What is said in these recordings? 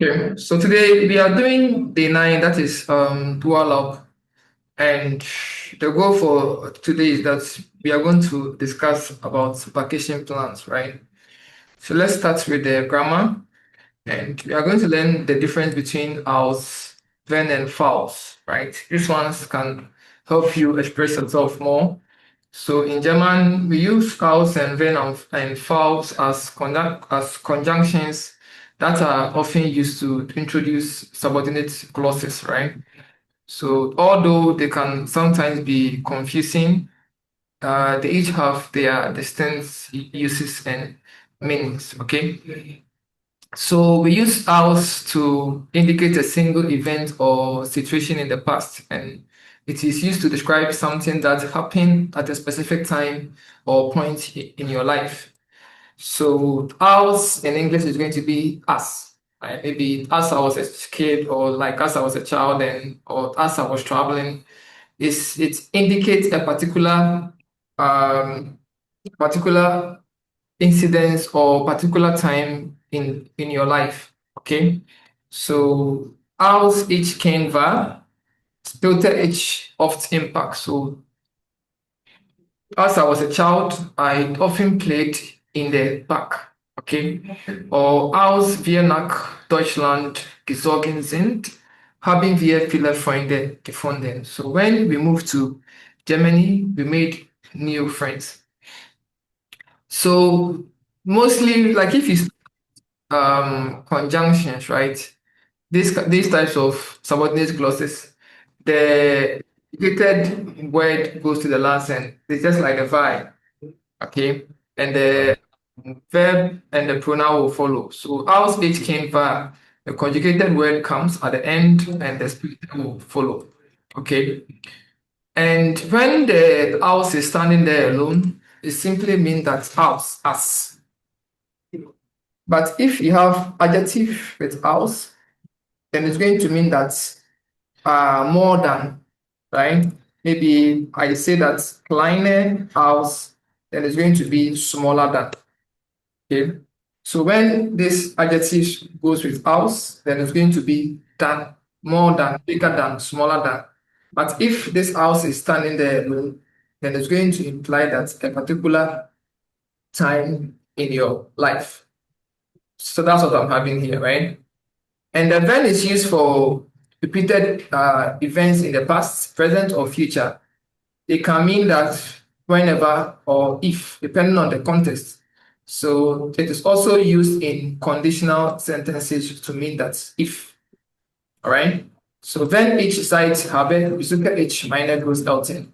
Okay, so today we are doing day 9, that is Urlaub. And the goal for today is that we are going to discuss about vacation plans, right? So let's start with the grammar, and we are going to learn the difference between als, wenn, and falls, right? These ones can help you express yourself more. So in German, we use als and wenn and falls as conjunctions that are often used to introduce subordinate clauses, right? So although they can sometimes be confusing, they each have their distinct uses and meanings, okay? So we use als to indicate a single event or situation in the past, and it is used to describe something that happened at a specific time or point in your life. So als in English is going to be as, right? Maybe as I was a kid, or like as I was a child, and or as I was traveling. It indicates a particular incidents or particular time in your life. Okay, so als each can var filter each oft impact. So as I was a child, I often played in the park. Okay, or als wir nach Deutschland gezogen sind, haben wir viele Freunde gefunden. So when we moved to Germany, we made new friends. So mostly, like if you conjunctions, right? These types of subordinate clauses, the indicated word goes to the last end. It's just like a verb, okay? And the verb and the pronoun will follow. So als each came verb, the conjugated word comes at the end and the spirit will follow, okay? And when the als is standing there alone, it simply means that als, as. But if you have adjective with als, then it's going to mean that more than, right? Maybe I say that kleine als, then it's going to be smaller than. Okay. So when this adjective goes with als, then it's going to be than, more than, bigger than, smaller than. But if this als is standing there alone, then it's going to imply that a particular time in your life. So that's what I'm having here, right? And the when is used for repeated events in the past, present, or future. It can mean that whenever or if, depending on the context. So it is also used in conditional sentences to mean that if, all right? So when each side habe, besuche ich meine Großeltern.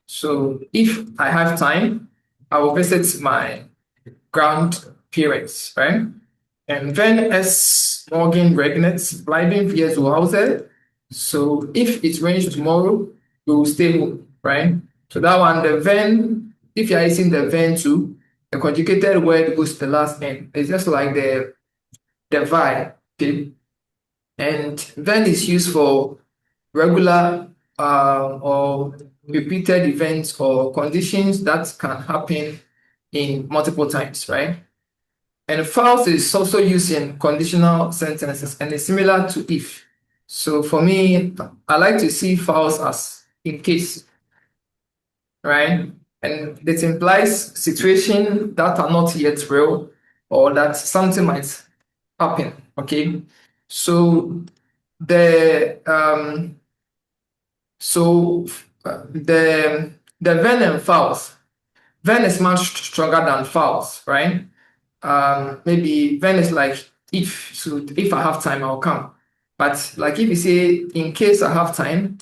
So if I have time, I will visit my grandparents, right? And wenn es morgen regnet, bleiben wir zu Hause. So if it rains tomorrow, we will stay home, right? So that one, the when, if you're using the when to, the conjugated word goes to the last end. It's just like the vibe, okay? And when is used for regular or repeated events or conditions that can happen in multiple times, right? And false is also used in conditional sentences and is similar to if. So for me, I like to see false as in case, right? And it implies situations that are not yet real or that something might happen. Okay. So the the when and false. When is much stronger than false, right? Maybe when it's like if I have time, I'll come. But like if you say in case I have time,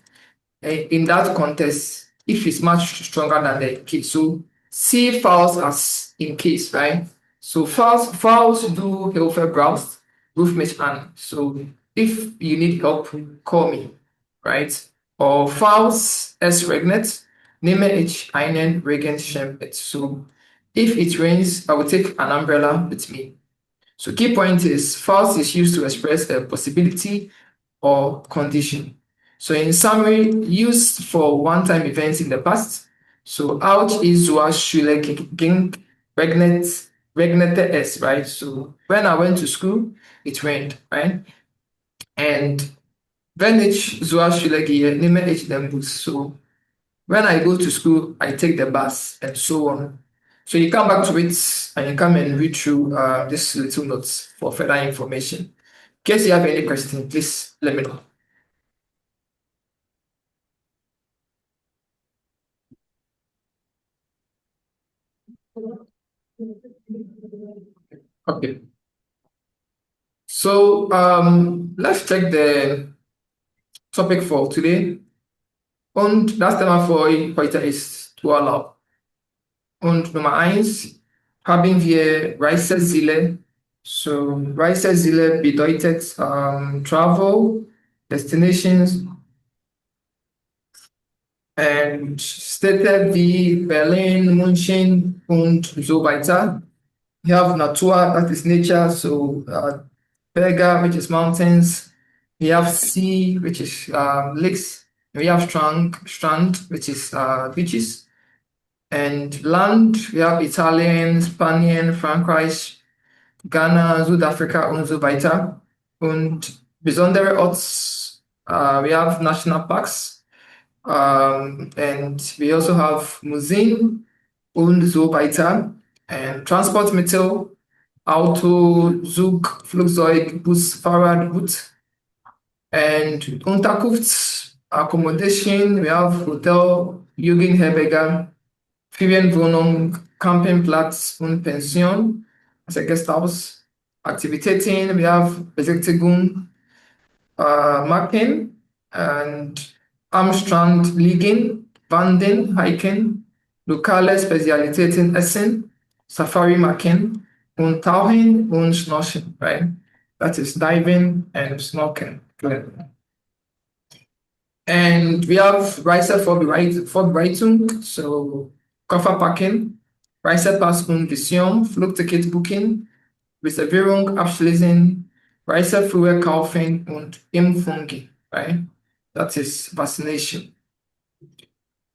in that context, if it's much stronger than the case, so see false as in case, right? So false do Hilfe browse, roof mich an. So if you need help, call me, right? Or false es regnet, nehme ich einen Regenschirm mit. So if it rains, I will take an umbrella with me. So key point is false is used to express a possibility or condition. So in summary, used for one-time events in the past. So out is zur Schule ging, regnet regnete es, right? So when I went to school, it rained, right? And wenn ich zur Schule gehe, nehme ich den Bus. So when I go to school, I take the bus and so on. So you come back to it and you come and read through this little notes for further information. In case you have any question, please let me know. Okay. So let's check the topic for today. Und das Thema für heute ist Urlaub. Und Nummer eins haben wir Reiseziele. So Reiseziele bedeutet Travel, Destinations and Städte wie Berlin, München und so weiter. We have Natur, that is nature. So Berge, which is mountains. We have sea, which is lakes. We have strand, which is beaches. And land, we have Italien, Spanien, Frankreich, Ghana, Südafrika und so weiter. Und besondere Orts, we have national parks, and we also have Museen und so weiter. And Transportmittel, Auto, Zug, Flugzeug, Bus, Fahrrad, Boot. And Unterkunft, accommodation, we have Hotel, Jugendherberge, Ferienwohnung, Campingplatz und Pension, as a guest house. Aktivitäten, we have Besichtigung, Mapping and am Strand liegen, wandern, hiken, lokale Spezialitäten essen, Safari machen und tauchen und snorkeln, right? That is diving and snorkeling. And we have Vorbereitung, so Kofferpacken, Reisepass und Visum, Flugticket booking, Reservierung abschließen, Reiseführer kaufen und Impfungen, right? That is vaccination.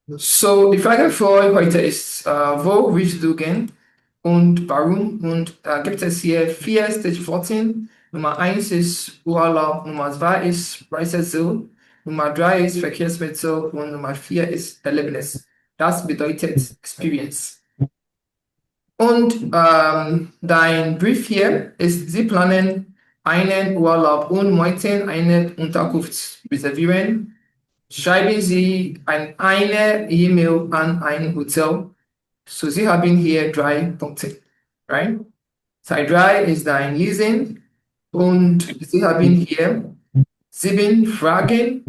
So die Frage für euch heute ist, wo willst du gehen und warum? Und da gibt es hier 4 Stage 14. Nummer 1 ist Urlaub, Nummer 2 ist Reiseziel, Nummer 3 ist Verkehrsmittel und Nummer 4 ist Erlebnis. Das bedeutet Experience. Und dein Brief hier ist, Sie planen einen Urlaub und möchten eine Unterkunft reservieren. Schreiben Sie eine E-Mail an ein Hotel. So Sie haben hier 3 Punkte, right? Teil 3 ist dein Lesen und Sie haben hier 7 Fragen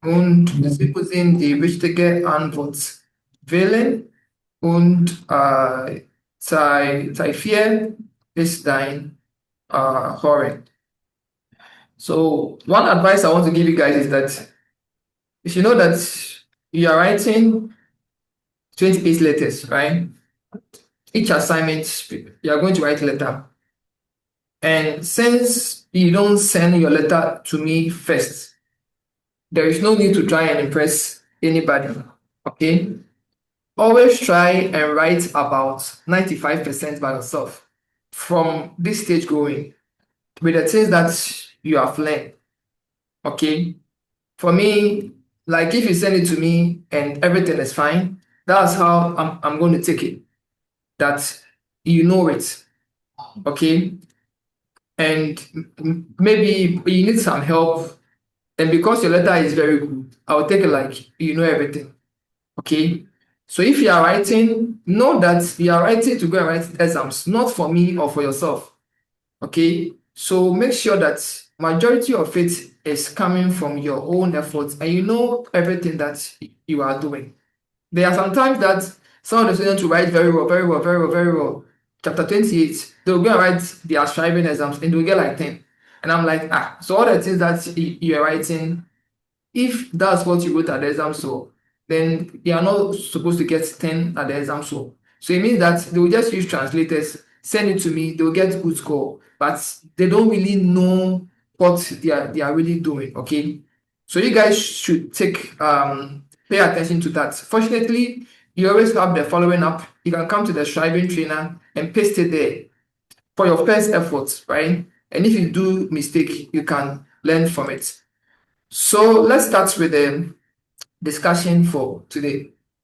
und Sie müssen die richtige Antwort wählen. Und Teil 4 is dein Hören. So one advice I want to give you guys is that if you know that you are writing 28 letters, right? Each assignment, you are going to write a letter. And since you don't send your letter to me first, there is no need to try and impress anybody, okay? Always try and write about 95% by yourself from this stage going with the things that you have learned. Okay. For me, like if you send it to me and everything is fine, that's how I'm going to take it. That you know it. Okay. And maybe you need some help. And because your letter is very good, I'll take it like you know everything. Okay. So if you are writing, know that you are writing to go and write exams, not for me or for yourself. Okay. So make sure that majority of it is coming from your own efforts and you know everything that you are doing. There are sometimes that some of the students will write very well, very well, very well, very well. Chapter 28, they'll go and write their scribing exams and they'll get like 10. And I'm like, so all the things that you're writing, if that's what you wrote at the exam, so then you are not supposed to get 10 at the exam, so it means that they will just use translators, send it to me, they will get good score, but they don't really know what they are really doing. Okay, so you guys should pay attention to that. Fortunately, you always have the following up. You can come to the scribing trainer and paste it there. for your first effort, right? And if you do mistake, you can learn from it. So let's start with the discussion for today.